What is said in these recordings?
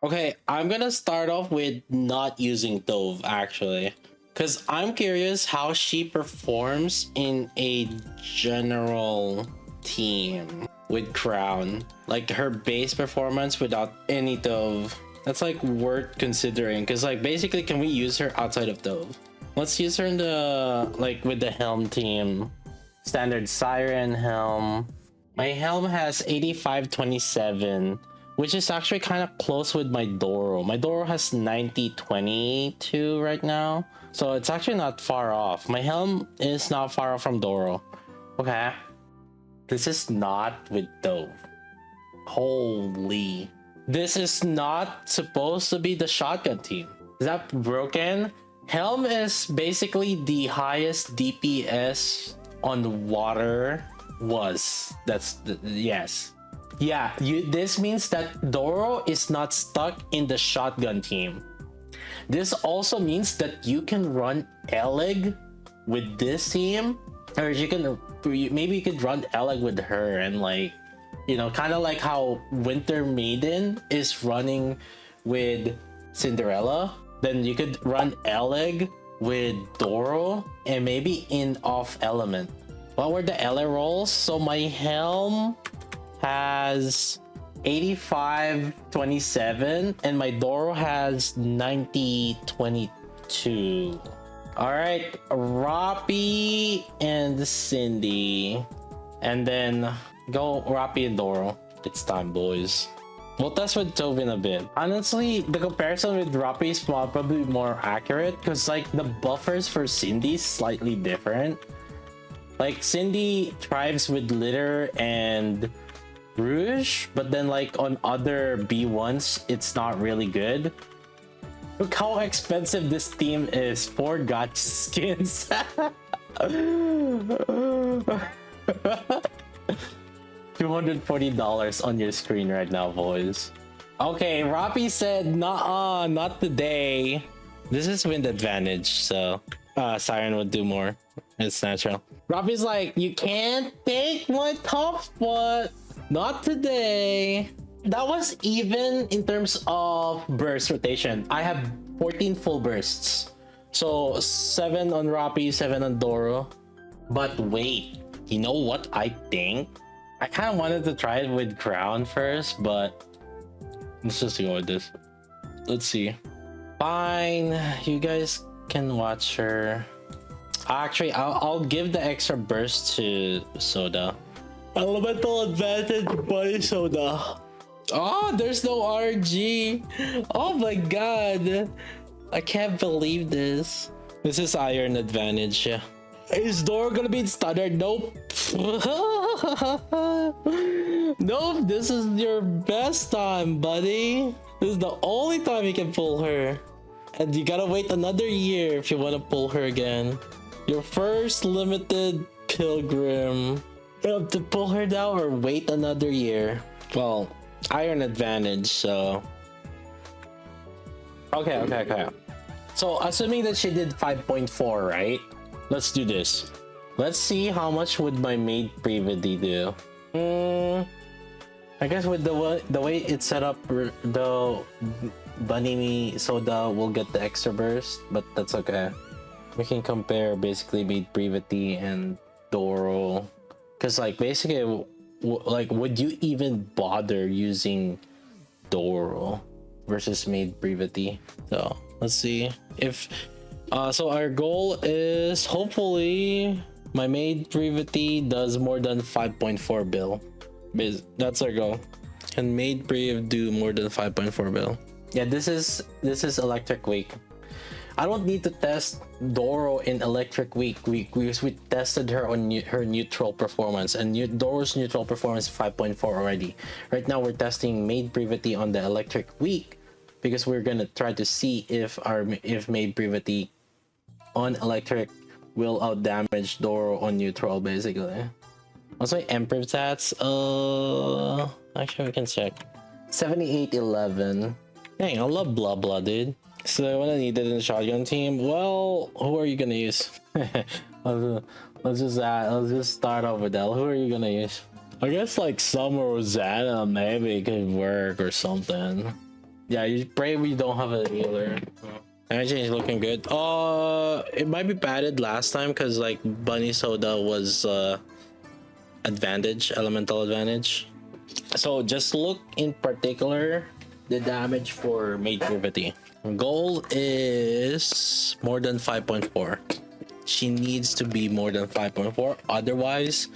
Okay, I'm gonna start off with not using Dove actually, because I'm curious how she performs in a general team with Crown. Like her base performance without any Dove. That's like worth considering, because like basically, can we use her outside of Dove? Let's use her in the like with the Helm team. Standard Siren Helm. My Helm has 8527, which is actually kind of close with my Doro. My Doro has 9022 right now, so it's actually not far off. My Helm is not far off from Doro. Okay, this is not with Dove. Holy, this is not supposed to be the shotgun team. Is that broken? Helm is basically the highest DPS on water. Yes. Yeah, this means that Doro is not stuck in the shotgun team. This also means that you can run Elegg with this team, or maybe you could run Elegg with her, and like, you know, kind of like how Winter Maiden is running with Cinderella. Then you could run Elegg with Doro and maybe in off element. What were the LA rolls? So my Helm has 8527 and my Doro has 9022. All right, Rapi and Cindy, and then go Rapi and Doro. It's time, boys. We'll test with Tove in a bit. Honestly, the comparison with Rapi is probably more accurate, because like the buffers for Cindy is slightly different. Like Cindy thrives with litter and rouge, but then like on other B1s, it's not really good. Look how expensive this team is. 4 gotcha skins. $240 on your screen right now, boys. Okay, Rapi said, nah, not today. This is wind advantage, so Siren would do more. It's natural. Rapi's like, you can't take my top spot. Not today. That was even in terms of burst rotation. I have 14 full bursts. So 7 on Rapi, 7 on Doro. But wait, you know what I think? I kind of wanted to try it with Crown first, but let's just go with this. Let's see. Fine, you guys can watch her. Actually, I'll give the extra burst to Soda. Elemental advantage, body Soda. Oh, there's no RG. Oh my god. I can't believe this. This is iron advantage, yeah. Is Doro gonna be in standard? Nope. Nope, this is your best time, buddy. This is the only time you can pull her. And you gotta wait another year if you wanna pull her again. Your first limited pilgrim. You have to pull her down or wait another year. Well, iron advantage, so. Okay. So, assuming that she did 5.4, right? Let's do this. Let's see how much would my Maid Bready do. I guess with the way it's set up, the Bunny Soda will get the extra burst, but that's okay. We can compare basically Maid Bready and Doro, because like basically, like, would you even bother using Doro versus Maid Bready? So let's see if. So our goal is hopefully my Maid Bready does more than 5.4 bill. That's our goal. Can Maid Bready do more than 5.4 bill? Yeah, this is Electric Week. I don't need to test Doro in Electric Week. We tested her on her neutral performance, and Doro's neutral performance is 5.4 already. Right now we're testing Maid Bready on the Electric Week, because we're gonna try to see if Maid Bready on Electric will outdamage Doro on neutral, basically. What's my improv stats? Actually we can check. 7811. Dang, I love blah blah, dude. So what I needed in the shotgun team. Well, who are you gonna use? let's just start off with that. Who are you gonna use? I guess like Summer Rosanna maybe could work or something. Yeah, you pray we don't have a healer. Energy is looking good. It might be padded last time because like bunny soda was advantage, elemental advantage. So just look in particular the damage for maid brevity. Goal is more than 5.4. She needs to be more than 5.4. Otherwise,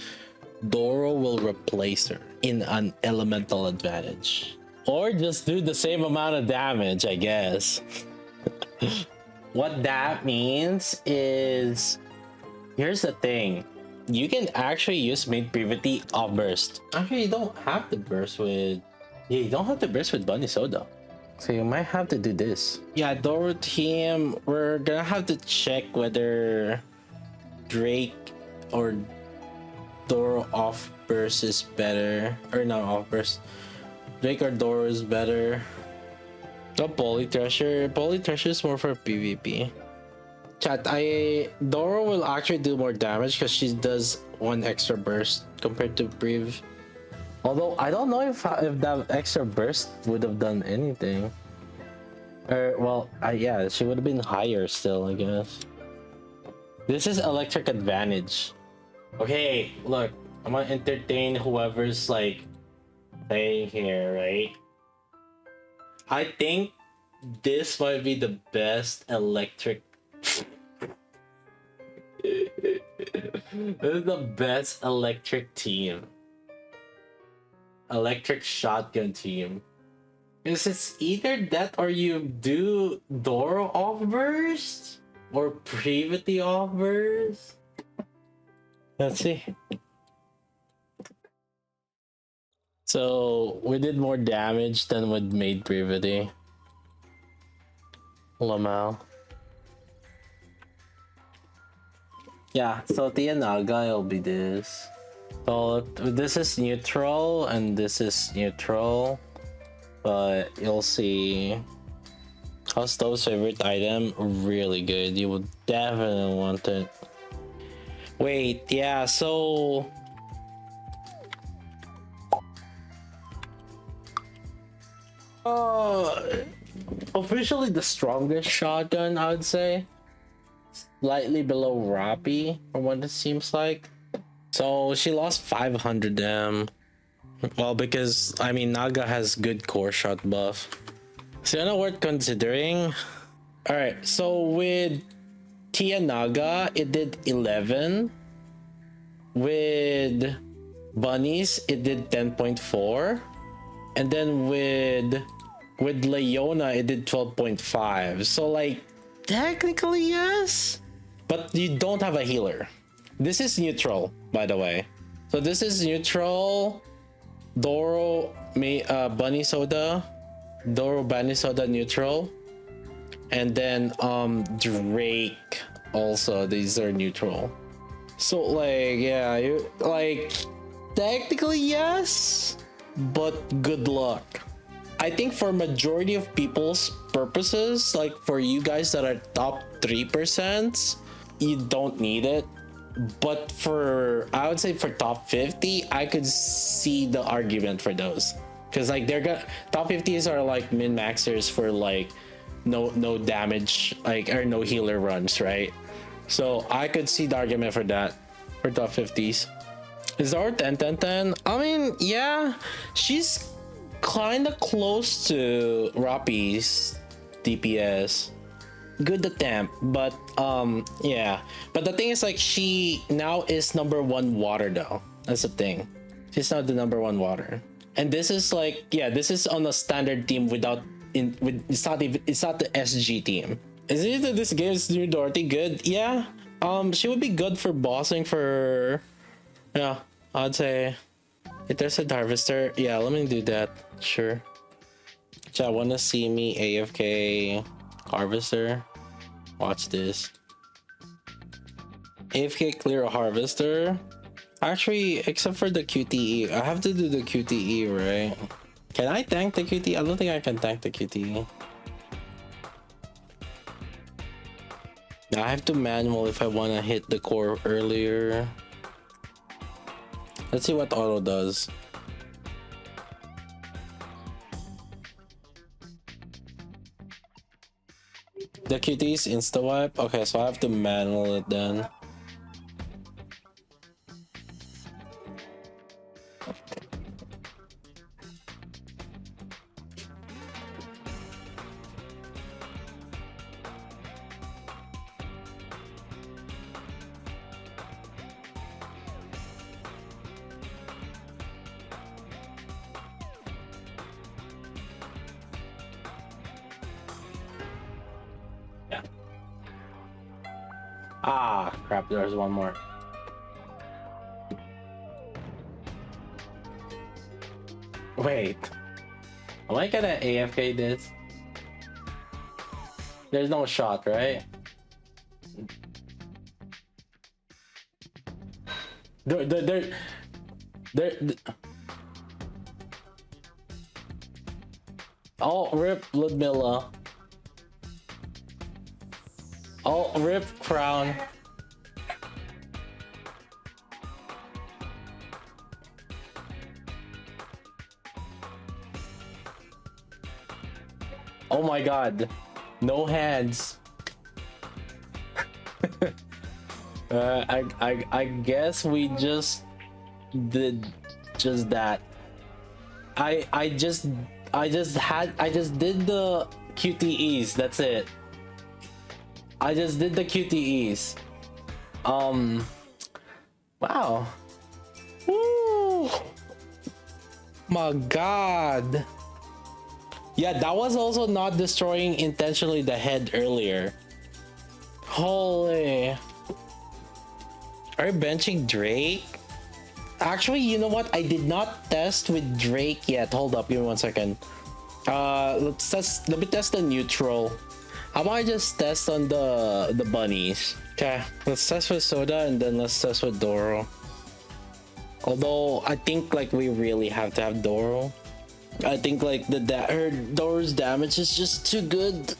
Doro will replace her in an elemental advantage. Or just do the same amount of damage, I guess. What that means is, here's the thing. You can actually use maid brevity off burst. Actually, you don't have to burst with... Yeah, you don't have to burst with bunny soda. So you might have to do this. Yeah, Doro team, we're gonna have to check whether Drake or Doro off burst is better. Or not off burst. Drake or Doro is better. The Poly Thresher. Poly Thresher is more for PvP. Chat, Doro will actually do more damage because she does 1 extra burst compared to Brev. Although I don't know if that extra burst would have done anything. Or well, yeah, she would have been higher still, I guess. This is electric advantage. Okay, look, I'm gonna entertain whoever's like staying here, right? I think this might be the best electric. This is the best electric team. Electric shotgun team. Because it's either that or you do Doro off burst or Privity off burst. Let's see. So we did more damage than with Maid Privity. Lamau. Yeah, so Tianaga will be this. So this is neutral and this is neutral, but you'll see Hosto's favorite item really good. You would definitely want it. Wait, yeah, so officially the strongest shotgun, I would say. Slightly below Rapi, from what it seems like. So she lost 500 M. Well, because I mean Naga has good core shot buff. So you know worth considering. Alright, so with Tia Naga, it did 11. With Bunnies, it did 10.4. And then with Leona, it did 12.5. So like technically yes, but you don't have a healer. This is neutral, by the way. So this is neutral. Doro, Bunny Soda. Doro, Bunny Soda, neutral. And then Drake also. These are neutral. So like, yeah, you like technically yes, but good luck. I think for majority of people's purposes, like for you guys that are top 3%, you don't need it. But for, I would say for top 50, I could see the argument for those. Because like they're gonna, top 50s are like min-maxers for like no damage, like, or no healer runs, right? So I could see the argument for that, for top 50s. Is our 10-10-10? I mean, yeah, she's kind of close to Rapi's DPS. Good attempt, but yeah. But the thing is, like, she now is number 1 water though. That's the thing. She's not the number 1 water. And this is like, yeah, this is on a standard team without it's not the SG team. Is it that this gives new Dorothy good? Yeah. She would be good for bossing for, yeah, I'd say. If there's a harvester, yeah, let me do that. Sure. Chat, wanna see me AFK Harvester? Watch this. AFK clear a harvester. Actually, except for the QTE, I have to do the QTE, right? Can I tank the QTE? I don't think I can tank the QTE. I have to manual if I want to hit the core earlier. Let's see what auto does. The cuties insta wipe. Okay, so I have to manual it then. Yeah. Ah, crap, there's one more. Wait. Am I gonna AFK this? There's no shot, right? There. Oh, rip Ludmilla. Oh, rip Crown. Oh my god. No hands. I guess we just did just that. I just did the QTEs. That's it. I just did the QTEs. Wow. Woo. My god. Yeah, that was also not destroying intentionally the head earlier. Holy. Are you benching Drake? Actually, you know what? I did not test with Drake yet. Hold up, give me 1 second. Let me test the neutral. How about I just test on the bunnies? Okay, let's test with Soda and then let's test with Doro. Although I think like we really have to have Doro. I think like her Doro's damage is just too good.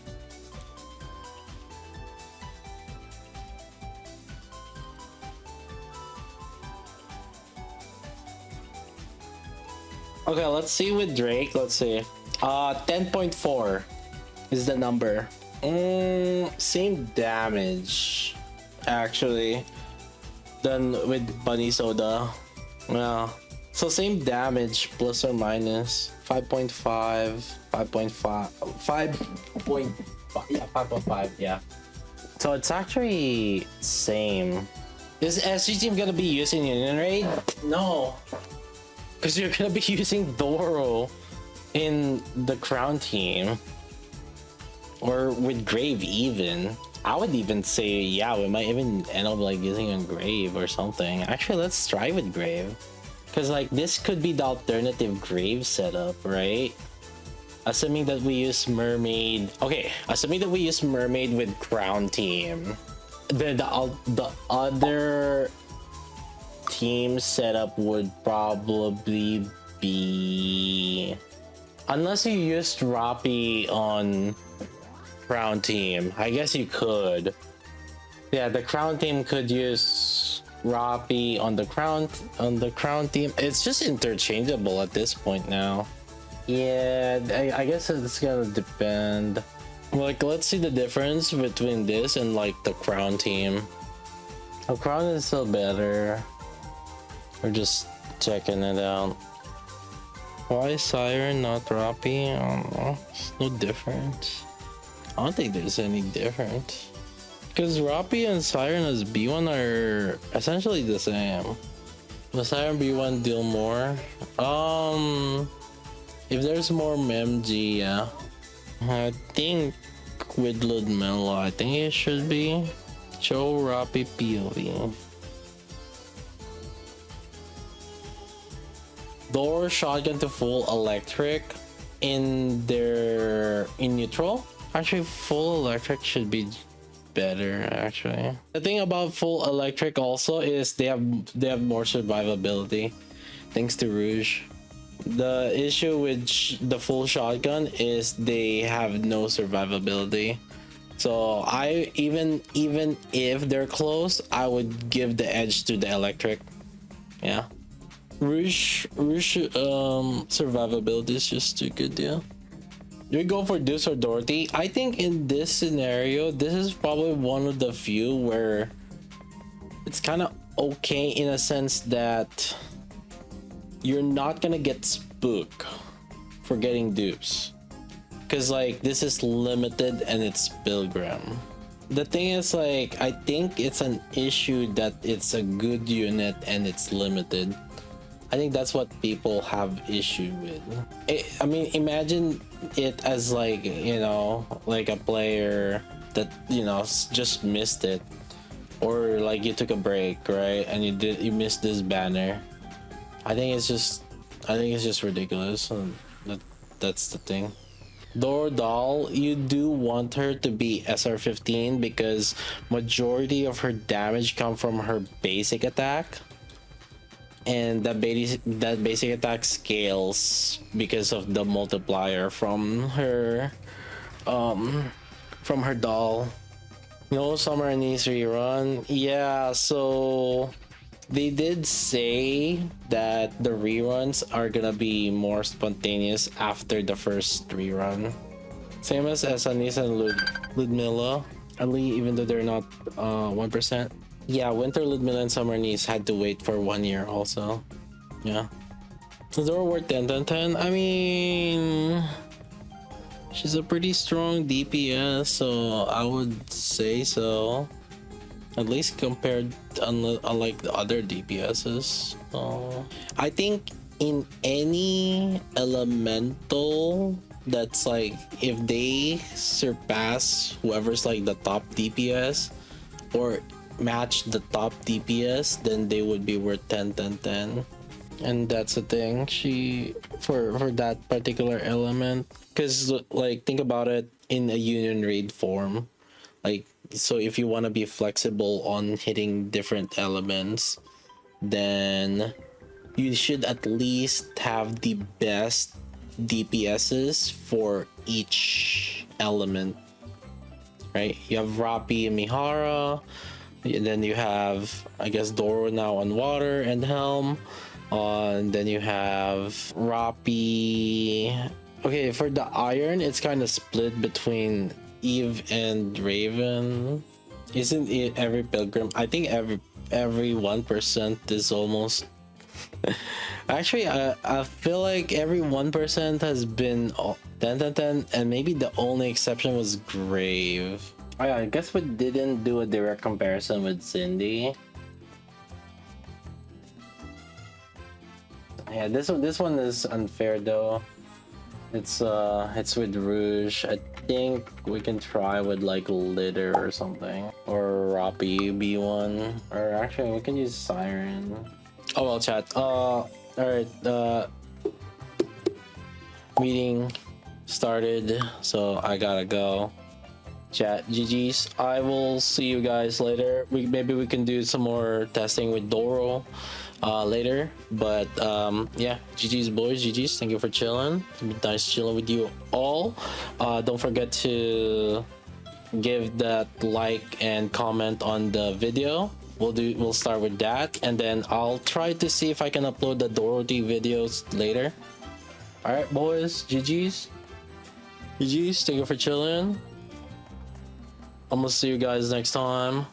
Okay, let's see with Drake. Let's see. 10.4 is the number. Same damage actually than with Bunny Soda. Yeah. So same damage plus or minus 5.5, 5.5, 5.5, yeah, 5.5, yeah. So it's actually same. Is SG team gonna be using Union Raid? No, because you're gonna be using Doro in the Crown team, or with Grave even. I would even say, yeah, we might even end up like using a Grave or something. Actually, let's try with Grave. Because like this could be the alternative Grave setup, right? Assuming that we use Mermaid. Okay, assuming that we use Mermaid with Crown team. The other team setup would probably be... Unless you used Rapi on Crown team. I guess you could. Yeah, the Crown team could use Rapi on the crown team. It's just interchangeable at this point now. Yeah, I guess it's gonna depend. Like, let's see the difference between this and like the Crown team. The Crown is still better. We're just checking it out. Why Siren, not Rapi? I don't know. It's no difference. I don't think there's any difference. Because Rapi and Siren as B1 are essentially the same. The Siren B1 deal more. If there's more MG, yeah. I think with Ludmilla, I think it should be show Rapi POV. Door shotgun to full electric in neutral. Actually, full electric should be better. Actually, the thing about full electric also is they have more survivability thanks to Rouge. The issue with the full shotgun is they have no survivability. So I even if they're close, I would give the edge to the electric. Yeah, Rouge survivability is just too good. Yeah. Do we go for Deuce or Dorothy? I think in this scenario, this is probably one of the few where it's kind of okay in a sense that you're not gonna get spooked for getting dupes. Because like this is limited and it's Pilgrim. The thing is like, I think it's an issue that it's a good unit and it's limited. I think that's what people have issue with. I mean, imagine it as like, you know, like a player that, you know, just missed it, or like you took a break, right, and you missed this banner. I think it's just ridiculous. That's the thing. Doro doll, you do want her to be SR15 because majority of her damage come from her basic attack. And that basic attack scales because of the multiplier from her doll. No summer needs rerun. Yeah, so they did say that the reruns are gonna be more spontaneous after the first rerun. Same as Anis and Ludmilla, even though they're not 1%. Yeah, Winter Ludmilla and Summer Niece had to wait for 1 year also. Yeah. So they're worth 10. I mean, she's a pretty strong DPS, so I would say so. At least compared unlike the other DPSs. I think in any elemental that's like, if they surpass whoever's like the top DPS or match the top DPS, then they would be worth 10. And that's the thing, she for that particular element, because like think about it in a union raid form, like, so if you want to be flexible on hitting different elements, then you should at least have the best DPSs for each element, right? You have Rapi and Mihara, and then you have, I guess, Doro now on water and Helm. And then you have Rapi. Okay, for the iron, it's kind of split between Eve and Raven. Isn't it every pilgrim? I think every 1% is almost. Actually, I feel like every 1% has been 10, and maybe the only exception was Grave. Oh yeah, I guess we didn't do a direct comparison with Cindy. Yeah, this one is unfair though. It's with Rouge. I think we can try with like Litter or something, or Rapi B1, or actually we can use Siren. Oh well, chat. All right. Meeting started, so I gotta go. Chat, GG's. I will see you guys later. Maybe we can do some more testing with Doro later, but yeah, GG's boys, GG's. Thank you for chilling. Nice chilling with you all. Don't forget to give that like and comment on the video. We'll start with that, and then I'll try to see if I can upload the Dorothy videos later. All right, boys, GG's. Thank you for chilling. I'm gonna see you guys next time.